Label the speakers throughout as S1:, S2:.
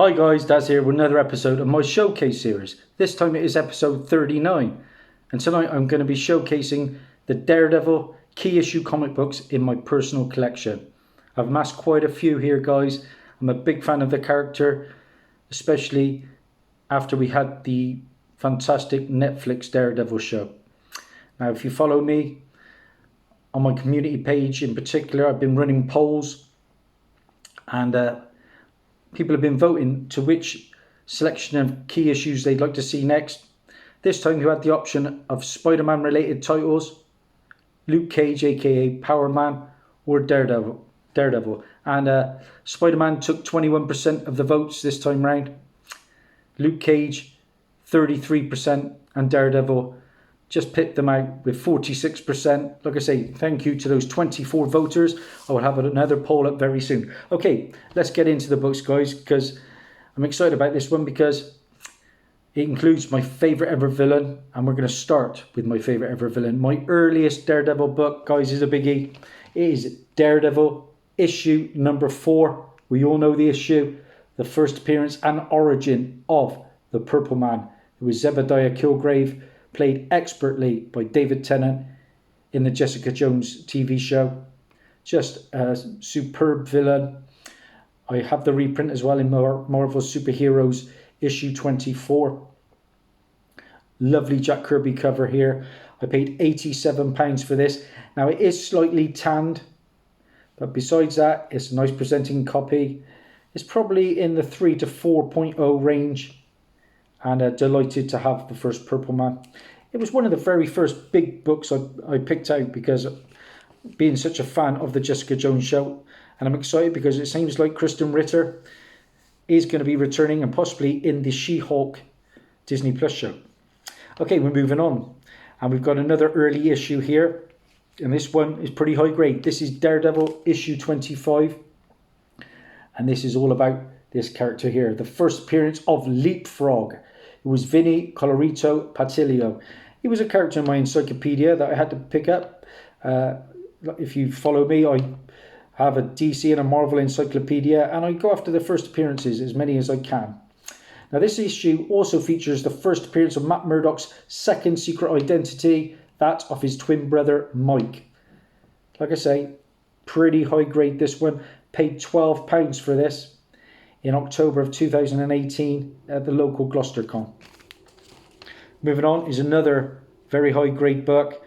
S1: Hi guys, Daz here with another episode of my showcase series. This time it is episode 39, and tonight I'm going to be showcasing the Daredevil key issue comic books in my personal collection. I've amassed quite a few here, guys. I'm a big fan of the character, especially after we had the fantastic Netflix Daredevil show. Now, if you follow me on my community page in particular, I've been running polls, and people have been voting to which selection of key issues they'd like to see next. This time you had the option of Spider-Man related titles, Luke Cage aka Power Man, or Daredevil. And Spider-Man took 21% of the votes this time round, Luke Cage 33%, and Daredevil just picked them out with 46%. Like I say, thank you to those 24 voters. I will have another poll up very soon. Okay, let's get into the books, guys, because I'm excited about this one because it includes my favourite ever villain, and we're going to start with my favourite ever villain. My earliest Daredevil book, guys, is a biggie. It is Daredevil issue number 4. We all know the issue, the first appearance and origin of the Purple Man. It was Zebediah Kilgrave, played expertly by David Tennant in the Jessica Jones TV show. Just a superb villain. I have the reprint as well in Marvel Superheroes issue 24. Lovely Jack Kirby cover here. I paid £87 for this. Now it is slightly tanned, but besides that, it's a nice presenting copy. It's probably in the 3 to 4.0 range. And delighted to have the first Purple Man. It was one of the very first big books I picked out because being such a fan of the Jessica Jones show, and I'm excited because it seems like Kristen Ritter is going to be returning and possibly in the She-Hulk Disney Plus show. Okay, we're moving on, and we've got another early issue here, and this one is pretty high grade. This is Daredevil issue 25, and this is all about this character here, the first appearance of Leapfrog. It was Vinny Colorito Patilio. He was a character in my encyclopedia that I had to pick up. If you follow me, I have a DC and a Marvel encyclopedia, and I go after the first appearances, as many as I can. Now, this issue also features the first appearance of Matt Murdock's second secret identity, that of his twin brother, Mike. Like I say, pretty high grade this one. Paid £12 for this in October of 2018 at the local GloucesterCon. Moving on is another very high grade book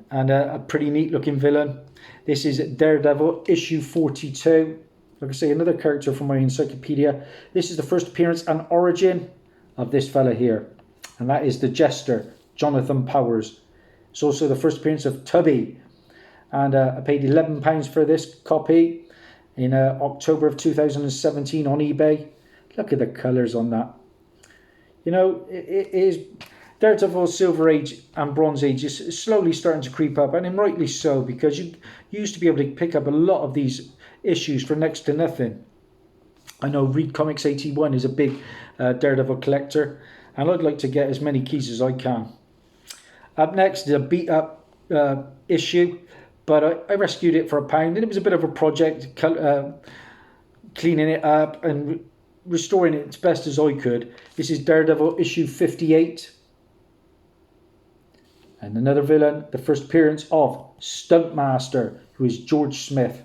S1: and a pretty neat looking villain. This is Daredevil issue 42. Like I say, another character from my encyclopedia. This is the first appearance and origin of this fella here, and that is the Jester, Jonathan Powers. It's also the first appearance of Tubby, and I paid £11 for this copy in October of 2017 on eBay. Look at the colours on that. You know, it is Daredevil Silver Age and Bronze Age is slowly starting to creep up, and rightly so, because you used to be able to pick up a lot of these issues for next to nothing. I know Read Comics 81 is a big Daredevil collector, and I'd like to get as many keys as I can. Up next is a beat up issue, but I rescued it for £1, and it was a bit of a project, cleaning it up and restoring it as best as I could. This is Daredevil issue 58. And another villain, the first appearance of Stuntmaster, who is George Smith.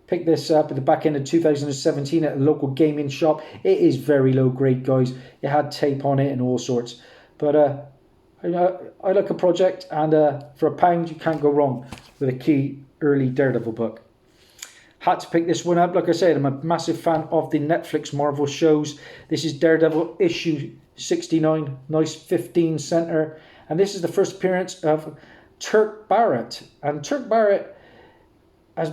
S1: Picked this up at the back end of 2017 at a local gaming shop. It is very low grade, guys. It had tape on it and all sorts. But I like a project, and for £1 you can't go wrong with a key early Daredevil book. Had to pick this one up. Like I said, I'm a massive fan of the Netflix Marvel shows. This is Daredevil issue 69, nice 15 center, and this is the first appearance of Turk Barrett. And Turk Barrett has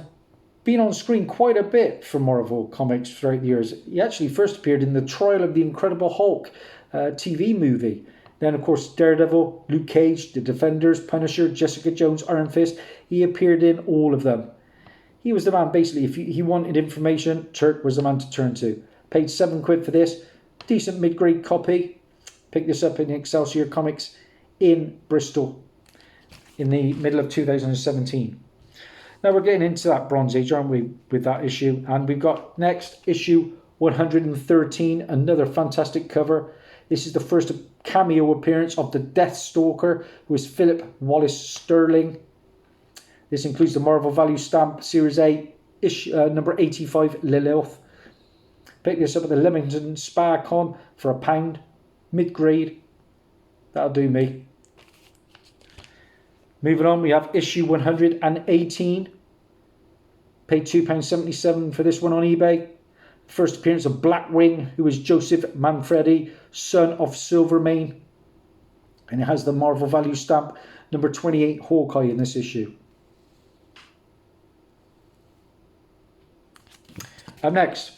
S1: been on screen quite a bit for Marvel Comics throughout the years. He actually first appeared in the Trial of the Incredible Hulk TV movie. Then, of course, Daredevil, Luke Cage, The Defenders, Punisher, Jessica Jones, Iron Fist. He appeared in all of them. He was the man, basically. If he wanted information, Turk was the man to turn to. Paid £7 for this. Decent mid-grade copy. Picked this up in Excelsior Comics in Bristol in the middle of 2017. Now we're getting into that Bronze Age, aren't we, with that issue? And we've got next issue 113, another fantastic cover. This is the first cameo appearance of the Deathstalker, who is Philip Wallace Sterling. This includes the Marvel Value Stamp Series A, number 85, Lilith. Pick this up at the Leamington Spa Con for £1, mid-grade. That'll do me. Moving on, we have issue 118. Paid £2.77 for this one on eBay. First appearance of Blackwing, who is Joseph Manfredi, son of Silvermane. And it has the Marvel Value Stamp, number 28, Hawkeye in this issue. Up next,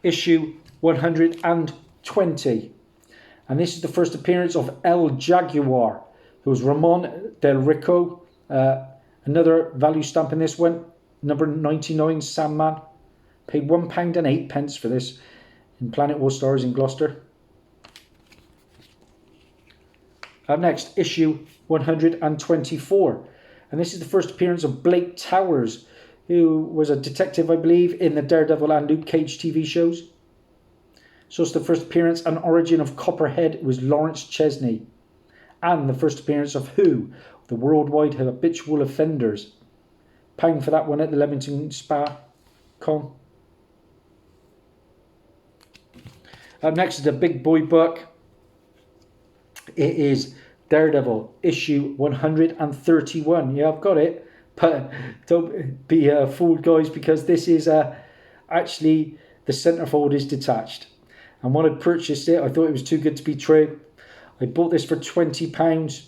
S1: issue 120. And this is the first appearance of El Jaguar, who is Ramon Del Rico. Another value stamp in this one, number 99, Sandman. Paid £1.08 for this in Planet All Stars in Gloucester. Up next, issue 124. And this is the first appearance of Blake Towers, who was a detective, I believe, in the Daredevil and Luke Cage TV shows. So it's the first appearance and origin of Copperhead. It was Lawrence Chesney. And the first appearance of Who, the Worldwide Habitual Offenders. £1 for that one at the Leamington Spa Con. Up next is the big boy book. It is Daredevil, issue 131. Yeah, I've got it. But don't be fooled, guys, because this is actually the centerfold is detached. And when I purchased it, I thought it was too good to be true. I bought this for £20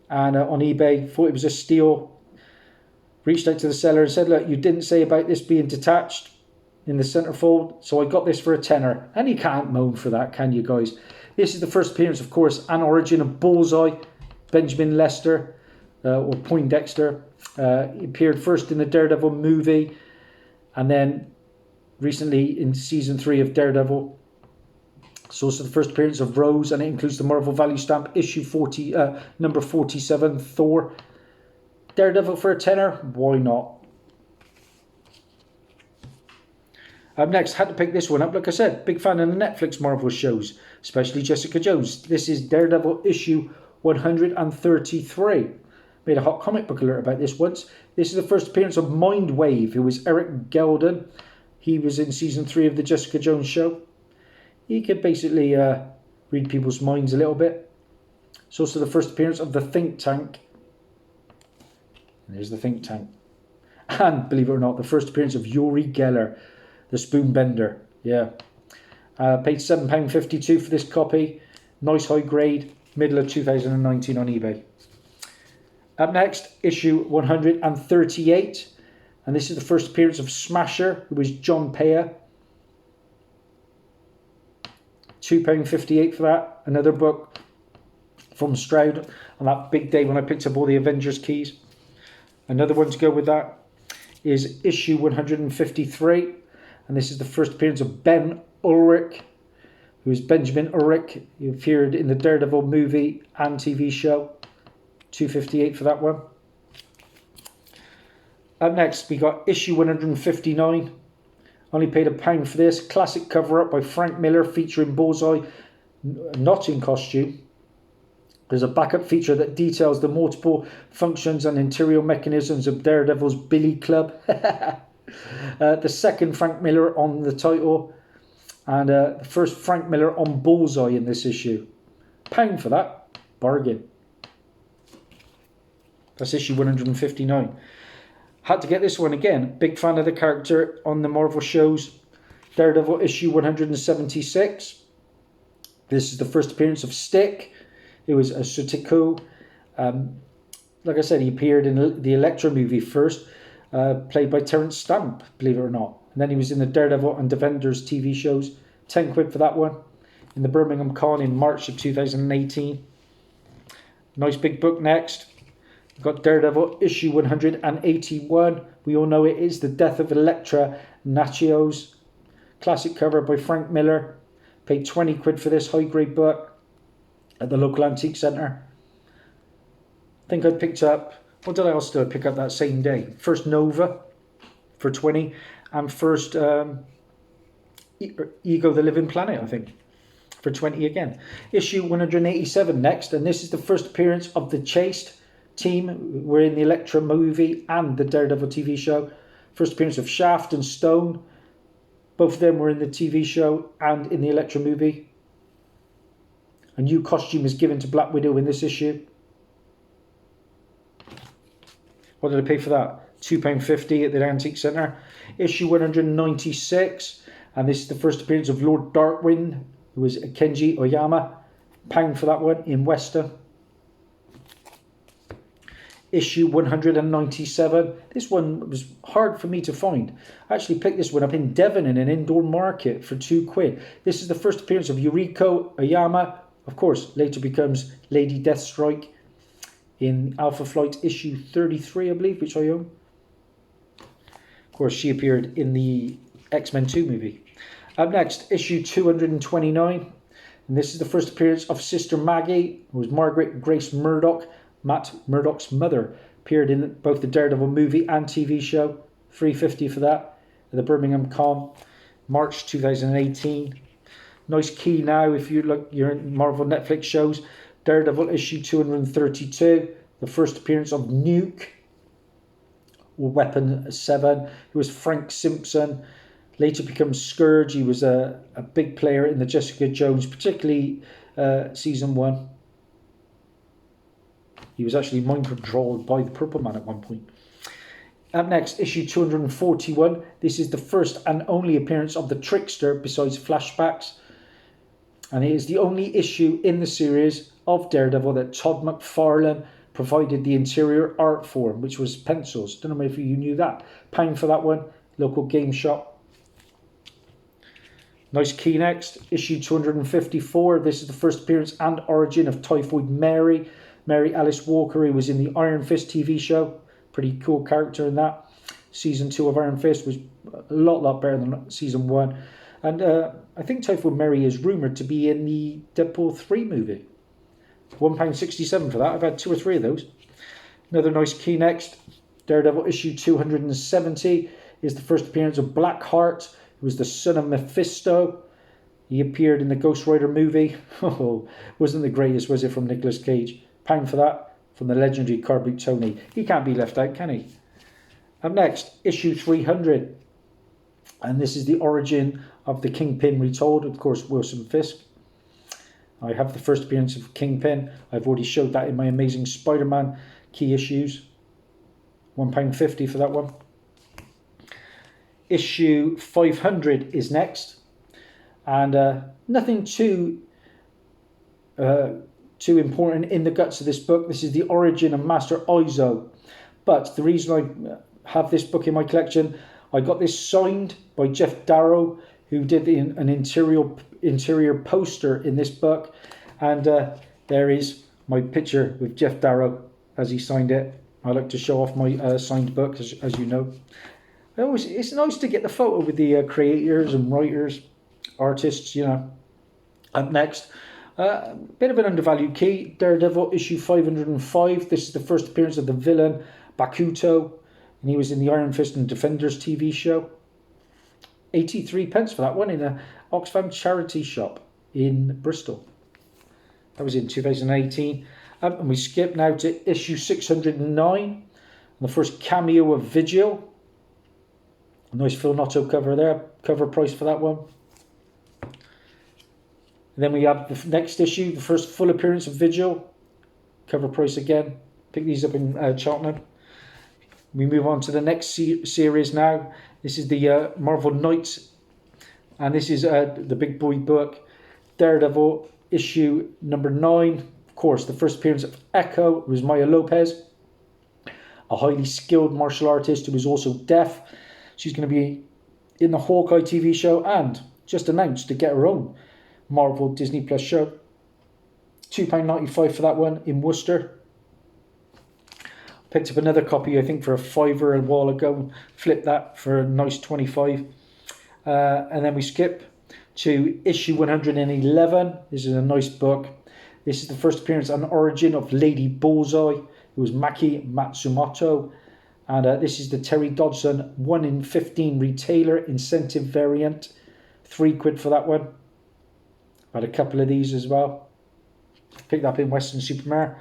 S1: and on eBay, thought it was a steal. Reached out to the seller and said, look, you didn't say about this being detached in the centerfold, so I got this for £10. And you can't moan for that, can you, guys? This is the first appearance, of course, and origin of Bullseye, Benjamin Lester, or Poindexter. He appeared first in the Daredevil movie and then recently in season 3 of Daredevil. It's also the first appearance of Rose, and it includes the Marvel Value Stamp, issue 40, number 47, Thor. Daredevil for £10, why not? Up next, had to pick this one up. Like I said, big fan of the Netflix Marvel shows, especially Jessica Jones. This is Daredevil issue 133. Made a hot comic book alert about this once. This is the first appearance of Mindwave, who was Eric Gelden. He was in season 3 of the Jessica Jones show. He could basically read people's minds a little bit. It's also the first appearance of the Think Tank. And there's the Think Tank. And, believe it or not, the first appearance of Uri Geller, the Spoonbender. Yeah. Paid £7.52 for this copy. Nice high grade. Middle of 2019 on eBay. Up next, issue 138. And this is the first appearance of Smasher, who was John Paya. £2.58 for that. Another book from Stroud on that big day when I picked up all the Avengers keys. Another one to go with that is issue 153. And this is the first appearance of Ben Ulrich, who is Benjamin Ulrich. He appeared in the Daredevil movie and TV show. £2.58 for that one. Up next, we got issue 159. Only paid £1 for this. Classic cover up by Frank Miller featuring Bullseye, not in costume. There's a backup feature that details the multiple functions and interior mechanisms of Daredevil's Billy Club. The second Frank Miller on the title, and the first Frank Miller on Bullseye in this issue. £1 for that. Bargain. That's issue 159. Had to get this one again. Big fan of the character on the Marvel shows. Daredevil issue 176. This is the first appearance of Stick. It was a Sutiko. Like I said, he appeared in the Elektra movie first, played by Terence Stamp, believe it or not. And then he was in the Daredevil and Defenders TV shows. £10 for that one. In the Birmingham Con in March of 2018. Nice big book next. We've got Daredevil issue 181. We all know it is The Death of Elektra Natchios. Classic cover by Frank Miller. Paid £20 for this high grade book at the local antique centre. I think I picked up, what did I also pick up that same day? First Nova for 20 and first Ego the Living Planet, I think, for 20 again. Issue 187 next, and this is the first appearance of the Chased team. We're in the Elektra movie and the Daredevil TV show. First appearance of Shaft and Stone. Both of them were in the TV show and in the Elektra movie. A new costume is given to Black Widow in this issue. What did I pay for that? £2.50 at the Antique Centre. Issue 196. And this is the first appearance of Lord Darkwind, who was Kenji Oyama. £1 for that one in Western. Issue 197. This one was hard for me to find. I actually picked this one up in Devon in an indoor market for £2. This is the first appearance of Yuriko Oyama. Of course, later becomes Lady Deathstrike in Alpha Flight issue 33, I believe, which I own. Of course, she appeared in the X-Men 2 movie. Up next, issue 229. And this is the first appearance of Sister Maggie, who was Margaret Grace Murdoch, Matt Murdoch's mother. Appeared in both the Daredevil movie and TV show. £3.50 for that at the Birmingham Con, March 2018. Nice key now if you look your Marvel Netflix shows. Daredevil issue 232. The first appearance of Nuke, or Weapon 7, who was Frank Simpson. Later becomes Scourge. He was a big player in the Jessica Jones, particularly season 1. He was actually mind controlled by the Purple Man at one point. Up next, issue 241. This is the first and only appearance of the Trickster besides flashbacks. And it is the only issue in the series of Daredevil that Todd McFarlane provided the interior art for, which was pencils. Don't know if you knew that. £1 for that one. Local game shop. Nice key next. Issue 254. This is the first appearance and origin of Typhoid Mary. Mary Alice Walker, who was in the Iron Fist TV show. Pretty cool character in that. Season 2 of Iron Fist was a lot better than season 1. And I think Typhoid Mary is rumoured to be in the Deadpool 3 movie. £1.67 for that. I've had 2 or 3 of those. Another nice key next. Daredevil issue 270 is the first appearance of Blackheart, who was the son of Mephisto. He appeared in the Ghost Rider movie. Oh, wasn't the greatest, was it, from Nicolas Cage? £1 for that, from the legendary Car Boot Tony. He can't be left out, can he? Up next, issue 300. And this is the origin of the Kingpin retold, of course, Wilson Fisk. I have the first appearance of Kingpin. I've already showed that in my Amazing Spider-Man key issues. £1.50 for that one. Issue 500 is next. And nothing too important in the guts of this book. This is the origin of Master Izo. But the reason I have this book in my collection, I got this signed by Jeff Darrow, who did an interior poster in this book. And there is my picture with Jeff Darrow as he signed it. I like to show off my signed book, as you know. It's nice to get the photo with the creators and writers, artists, you know. Up next, bit of an undervalued key, Daredevil issue 505. This is the first appearance of the villain, Bakuto, and he was in the Iron Fist and Defenders TV show. 83p for that one in a Oxfam charity shop in Bristol. That was in 2018. And we skip now to issue 609. And the first cameo of Vigil. A nice Phil Notto cover there. Cover price for that one. And then we have the next issue, the first full appearance of Vigil. Cover price again. Pick these up in Cheltenham. We move on to the next series now. This is the Marvel Knights. And this is the big boy book. Daredevil issue number 9. Of course, the first appearance of Echo was Maya Lopez. A highly skilled martial artist who was also deaf. She's going to be in the Hawkeye TV show and just announced to get her own Marvel Disney Plus show. £2.95 for that one in Worcester. Picked up another copy, I think, for a £5 a while ago. Flipped that for a nice 25. And then we skip to issue 111. This is a nice book. This is the first appearance and origin of Lady Bullseye, who was Maki Matsumoto. And this is the Terry Dodson 1 in 15 retailer incentive variant. £3 for that one. I had a couple of these as well. Picked up in Western Supermare.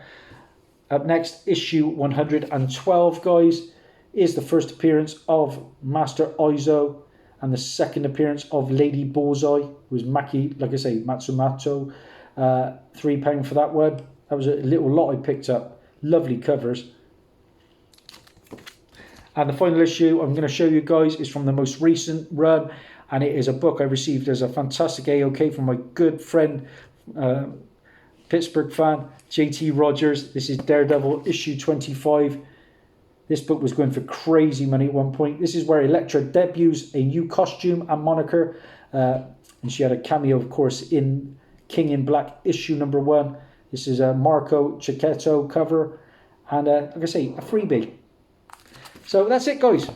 S1: Up next, issue 112, guys, is the first appearance of Master Izo and the second appearance of Lady Bullseye, who is Maki, like I say, Matsumoto. £3 for that one. That was a little lot I picked up. Lovely covers. And the final issue I'm going to show you guys is from the most recent run, and it is a book I received as a fantastic AOK from my good friend, Pittsburgh fan, JT Rogers. This is Daredevil issue 25. This book was going for crazy money at one point. This is where Elektra debuts a new costume and moniker, and she had a cameo, of course, in King in Black issue number 1. This is a Marco Cicchetto cover, and like I say, a freebie. So that's it, guys.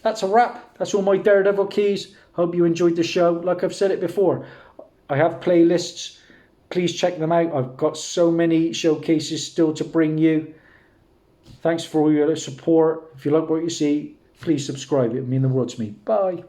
S1: That's a wrap. That's all my Daredevil keys. Hope you enjoyed the show. Like I've said it before, I have playlists. Please check them out. I've got so many showcases still to bring you. Thanks for all your support. If you like what you see, please subscribe. It would mean the world to me. Bye.